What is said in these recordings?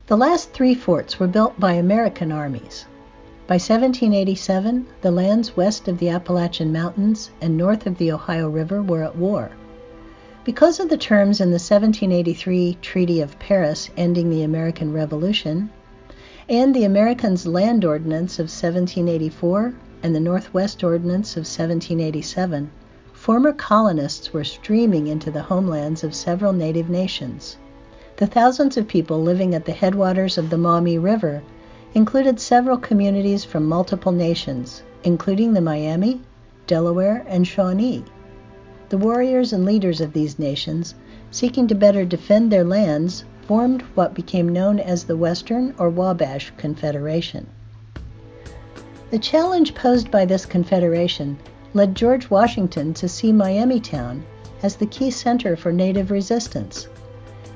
The last three forts were built by American armies. By 1787, the lands west of the Appalachian Mountains and north of the Ohio River were at war. Because of the terms in the 1783 Treaty of Paris ending the American Revolution, and the Americans' Land Ordinance of 1784 and the Northwest Ordinance of 1787, former colonists were streaming into the homelands of several native nations. The thousands of people living at the headwaters of the Maumee River included several communities from multiple nations, including the Miami, Delaware, and Shawnee. The warriors and leaders of these nations, seeking to better defend their lands, formed what became known as the Western or Wabash Confederation. The challenge posed by this confederation led George Washington to see Miamitown as the key center for Native resistance.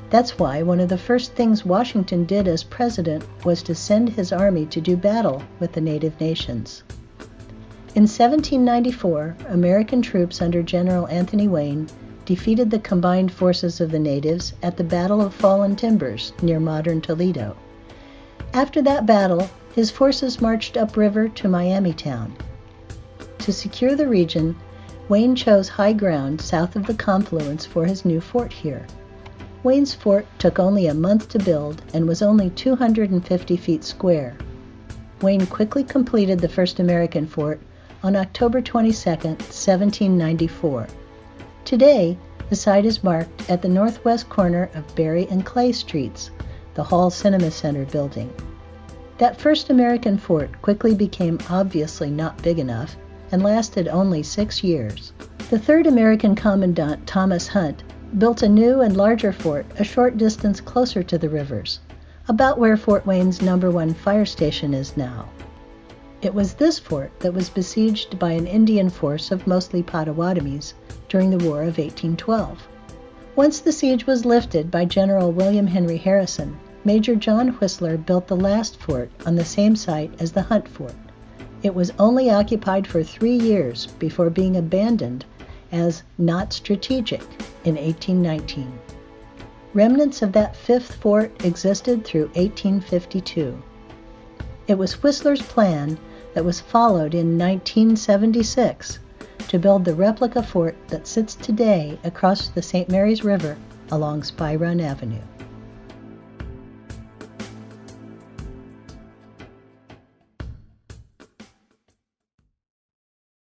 That's why one of the first things Washington did as president was to send his army to do battle with the Native nations. In 1794, American troops under General Anthony Wayne defeated the combined forces of the natives at the Battle of Fallen Timbers near modern Toledo. After that battle, his forces marched upriver to Miamitown. To secure the region, Wayne chose high ground south of the confluence for his new fort here. Wayne's fort took only a month to build and was only 250 feet square. Wayne quickly completed the first American fort on October 22, 1794. Today, the site is marked at the northwest corner of Berry and Clay Streets, the Hall Cinema Center building. That first American fort quickly became obviously not big enough and lasted only 6 years. The third American commandant, Thomas Hunt, built a new and larger fort a short distance closer to the rivers, about where Fort Wayne's No. 1 fire station is now. It was this fort that was besieged by an Indian force of mostly Potawatomis during the War of 1812. Once the siege was lifted by General William Henry Harrison, Major John Whistler built the last fort on the same site as the Hunt Fort. It was only occupied for 3 years before being abandoned as not strategic in 1819. Remnants of that fifth fort existed through 1852. It was Whistler's plan that was followed in 1976 to build the replica fort that sits today across the St. Mary's River along Spy Run Avenue.